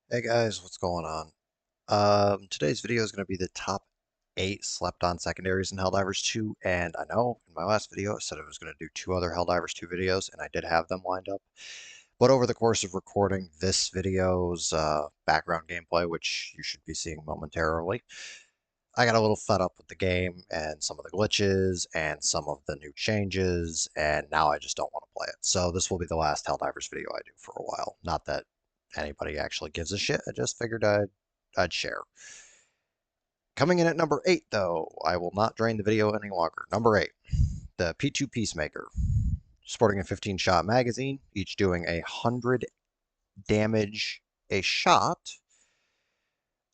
Hey guys, what's going on? Today's video is going to be the top 8 slept-on secondaries in Helldivers 2, and I know in my last video I said I was going to do 2 other Helldivers 2 videos, and I did have them lined up. But over the course of recording this video's background gameplay, which you should be seeing momentarily, I got a little fed up with the game and some of the glitches and some of the new changes, and now I just don't want to play it. So this will be the last Helldivers video I do for a while. Not that anybody actually gives a shit. I just figured I'd share. Coming in at number 8, though, I will not drain the video any longer. Number 8, the P2 Peacemaker. Sporting a 15-shot magazine, each doing 100 damage a shot.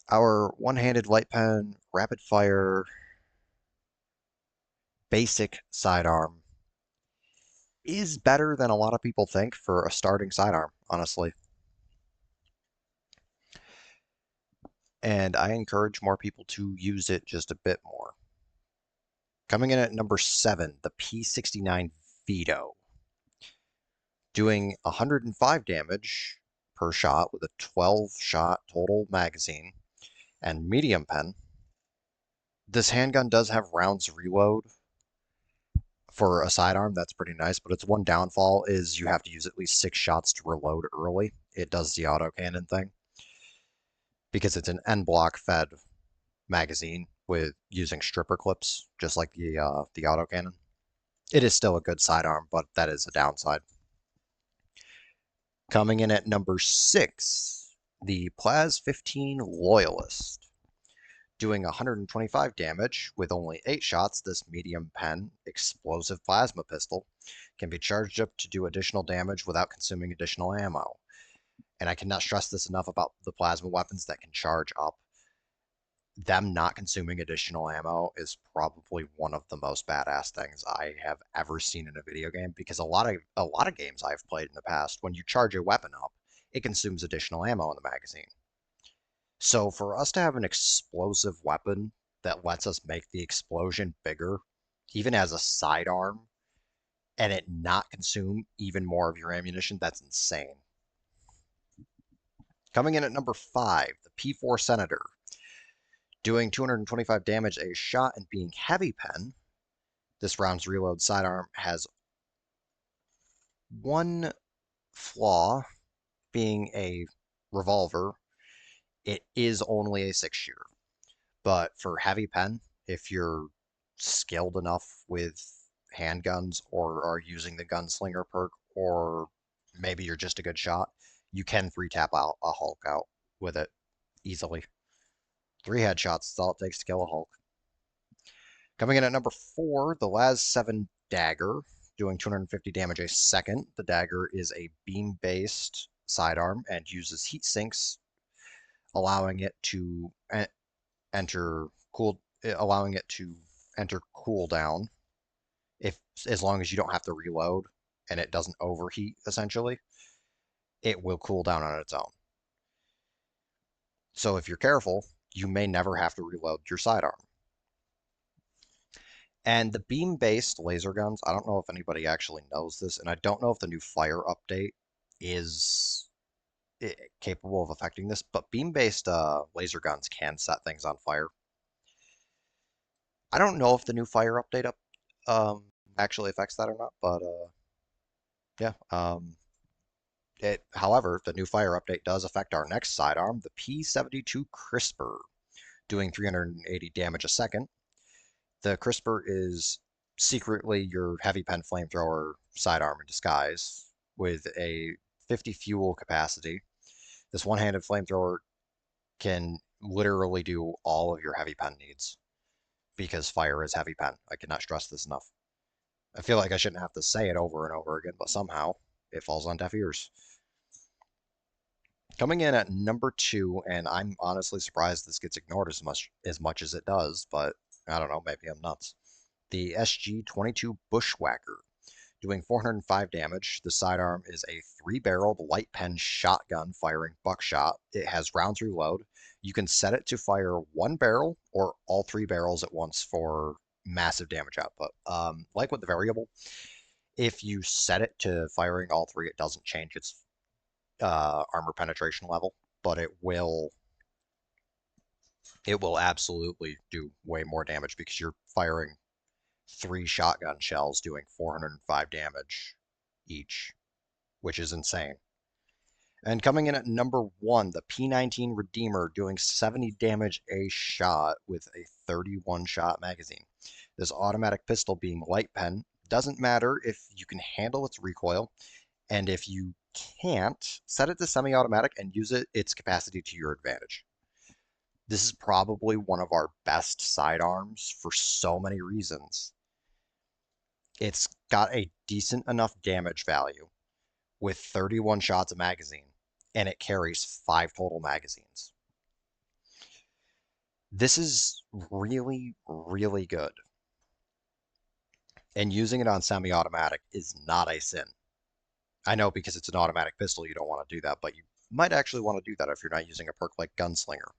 Our one-handed light pen, rapid fire, basic sidearm is better than a lot of people think for a starting sidearm, honestly. And I encourage more people to use it just a bit more. Coming in at number 7, the P69 Veto, doing 105 damage per shot with a 12-shot total magazine and medium pen. This handgun does have rounds reload for a sidearm. That's pretty nice, but its one downfall is you have to use at least 6 shots to reload early. It does the autocannon thing because it's an end block fed magazine with using stripper clips, just like the autocannon. It is still a good sidearm, but that is a downside. Coming in at number 6, the Plaz 15 Loyalist. Doing 125 damage with only 8 shots, this medium pen explosive plasma pistol can be charged up to do additional damage without consuming additional ammo. And I cannot stress this enough about the plasma weapons that can charge up. Them not consuming additional ammo is probably one of the most badass things I have ever seen in a video game, because a lot of games I've played in the past, when you charge a weapon up, it consumes additional ammo in the magazine. So for us to have an explosive weapon that lets us make the explosion bigger, even as a sidearm, and it not consume even more of your ammunition, that's insane. Coming in at number 5, the P4 Senator, doing 225 damage a shot and being heavy pen. This round's reload sidearm has one flaw, being a revolver. It is only a 6-shooter. But for heavy pen, if you're skilled enough with handguns or are using the gunslinger perk, or maybe you're just a good shot, you can 3-tap out a Hulk out with it easily. 3 headshots is all it takes to kill a Hulk. Coming in at number 4, the Laz 7 Dagger, doing 250 damage a second. The Dagger is a beam-based sidearm and uses heat sinks, allowing it to enter cooldown, if as long as you don't have to reload and it doesn't overheat. Essentially, it will cool down on its own. So if you're careful, you may never have to reload your sidearm. And the beam-based laser guns, I don't know if anybody actually knows this, and I don't know if the new fire update is capable of affecting this, but beam-based laser guns can set things on fire. I don't know if the new fire update actually affects that or not, but yeah. However, the new fire update does affect our next sidearm, the P72 Crisper, doing 380 damage a second. The Crisper is secretly your heavy pen flamethrower sidearm in disguise, with a 50 fuel capacity. This one-handed flamethrower can literally do all of your heavy pen needs, because fire is heavy pen. I cannot stress this enough. I feel like I shouldn't have to say it over and over again, but somehow it falls on deaf ears. Coming in at number 2, and I'm honestly surprised this gets ignored as much as it does, but I don't know, maybe I'm nuts. The SG-22 Bushwhacker, doing 405 damage. The sidearm is a 3-barreled light pen shotgun firing buckshot. It has rounds reload. You can set it to fire 1 barrel or all 3 barrels at once for massive damage output. Like with the variable, if you set it to firing all 3, it doesn't change its armor penetration level. but it will absolutely do way more damage because you're firing 3 shotgun shells doing 405 damage each, which is insane. And coming in at number 1, the P19 Redeemer doing 70 damage a shot with a 31 shot magazine. This automatic pistol being light pen doesn't matter if you can handle its recoil, and if you can't, set it to semi-automatic and use its capacity to your advantage. This is probably one of our best sidearms for so many reasons. It's got a decent enough damage value with 31 shots a magazine, and it carries 5 total magazines. This is really, really good. And using it on semi-automatic is not a sin. I know because it's an automatic pistol, you don't want to do that, but you might actually want to do that if you're not using a perk like Gunslinger.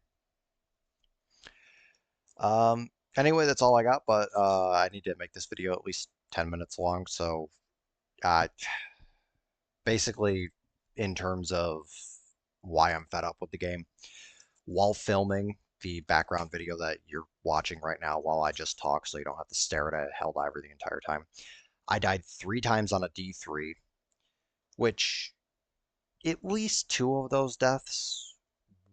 Anyway, that's all I got, but I need to make this video at least 10 minutes long, so uh, basically, in terms of why I'm fed up with the game, while filming the background video that you're watching right now while I just talk so you don't have to stare at a Helldiver the entire time, I died 3 times on a D3, which at least 2 of those deaths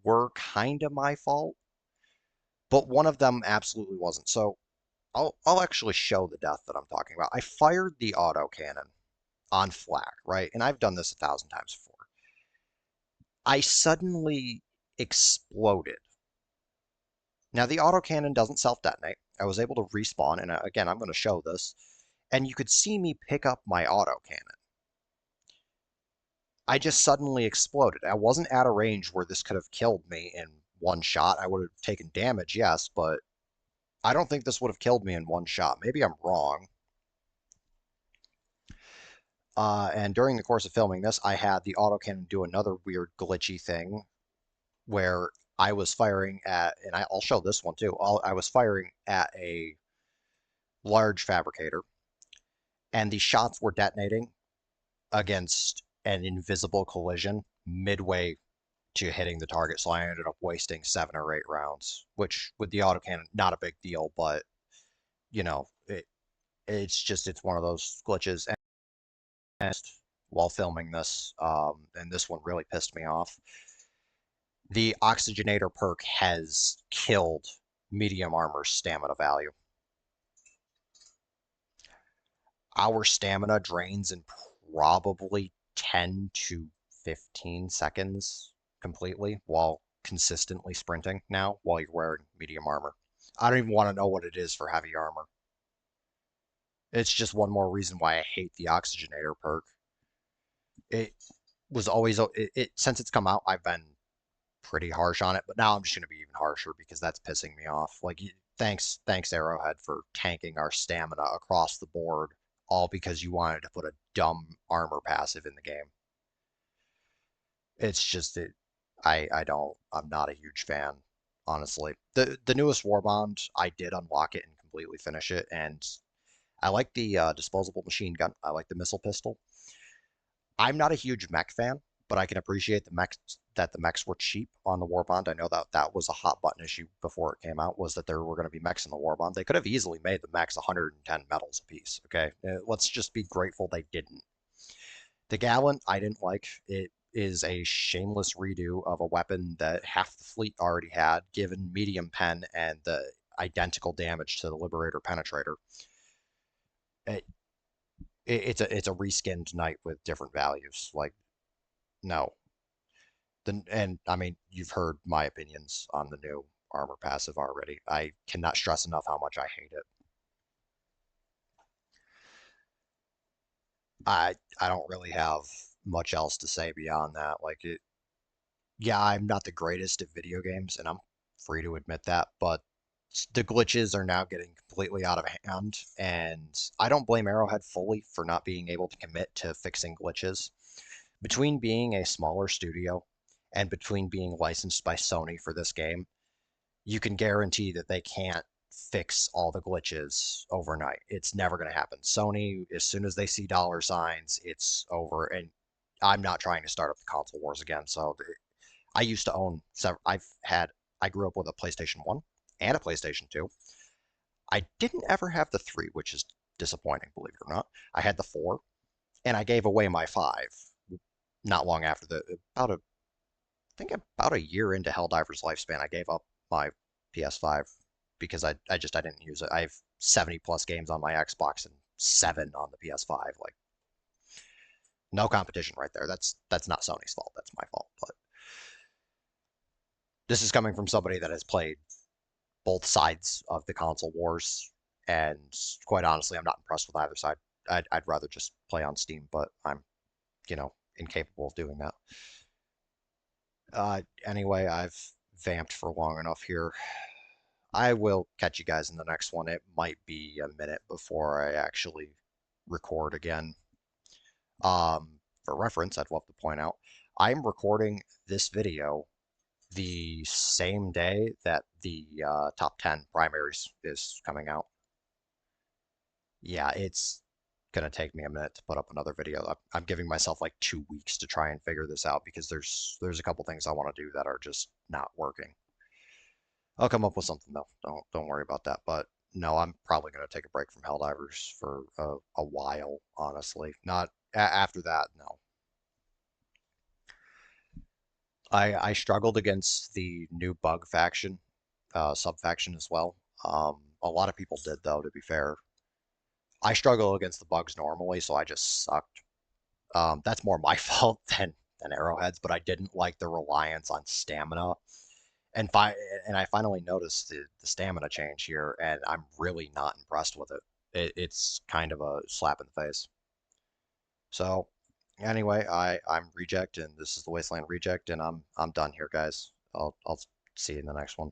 were kind of my fault, but one of them absolutely wasn't. So I'll actually show the death that I'm talking about. I fired the autocannon on flak, right? And I've done this 1,000 times before. I suddenly exploded. Now the autocannon doesn't self-detonate. I was able to respawn, and again, I'm going to show this, and you could see me pick up my autocannon. I just suddenly exploded. I wasn't at a range where this could have killed me in one shot. I would have taken damage, yes, but I don't think this would have killed me in one shot. Maybe I'm wrong. And during the course of filming this, I had the autocannon do another weird glitchy thing where I was firing at, and I'll show this one too. I was firing at a large fabricator, and the shots were detonating against an invisible collision midway to hitting the target. So I ended up wasting 7 or 8 rounds, which with the autocannon, not a big deal, but you know, it's one of those glitches. And while filming this, and this one really pissed me off, the oxygenator perk has killed medium armor's stamina value. Our stamina drains in probably 10 to 15 seconds completely while consistently sprinting now while you're wearing medium armor. I don't even want to know what it is for heavy armor. It's just one more reason why I hate the oxygenator perk. It was always, since it's come out, I've been pretty harsh on it, but now I'm just going to be even harsher because that's pissing me off. Like, thanks Arrowhead for tanking our stamina across the board, all because you wanted to put a dumb armor passive in the game. It's just I'm not a huge fan, honestly. The newest Warbond, I did unlock it and completely finish it, and I like the disposable machine gun. I like the missile pistol. I'm not a huge mech fan, but I can appreciate the mechs were cheap on the Warbond. I know that was a hot button issue before it came out, was that there were going to be mechs in the Warbond. They could have easily made the mechs 110 medals apiece. Okay, let's just be grateful they didn't. The Gallant, I didn't like. It is a shameless redo of a weapon that half the fleet already had, given medium pen and the identical damage to the Liberator Penetrator. It, it's a reskinned knight with different values. Like, no. And I mean, you've heard my opinions on the new armor passive already. I cannot stress enough how much I hate it. I don't really have much else to say beyond that. Like, yeah, I'm not the greatest at video games, and I'm free to admit that, but the glitches are now getting completely out of hand, and I don't blame Arrowhead fully for not being able to commit to fixing glitches. Between being a smaller studio and between being licensed by Sony for this game, you can guarantee that they can't fix all the glitches overnight. It's never going to happen. Sony, as soon as they see dollar signs, it's over. And I'm not trying to start up the console wars again, so I used to own several. I grew up with a PlayStation 1 and a PlayStation 2. I didn't ever have the 3, which is disappointing, believe it or not. I had the 4, and I gave away my 5 not long after I think about a year into Helldivers lifespan, I gave up my PS5 because I didn't use it. I have 70 plus games on my Xbox and 7 on the PS5. Like, no competition right there. That's not Sony's fault. That's my fault. But this is coming from somebody that has played both sides of the console wars, and quite honestly, I'm not impressed with either side. I'd rather just play on Steam, but I'm, incapable of doing that. Anyway, I've vamped for long enough here. I will catch you guys in the next one. It might be a minute before I actually record again. For reference, I'd love to point out I'm recording this video the same day that the top 10 primaries is coming out. Yeah, it's gonna take me a minute to put up another video. I'm giving myself like 2 weeks to try and figure this out because there's a couple things I want to do that are just not working. I'll come up with something though. Don't worry about that. But no, I'm probably gonna take a break from Helldivers for a while, honestly. Not after that, no. I struggled against the new bug faction, sub faction as well. A lot of people did though, to be fair. I struggle against the bugs normally, so I just sucked. That's more my fault than Arrowhead's, but I didn't like the reliance on stamina. And and I finally noticed the stamina change here, and I'm really not impressed with it. It's kind of a slap in the face. So anyway, I'm Reject, and this is the Wasteland Reject, and I'm done here, guys. I'll see you in the next one.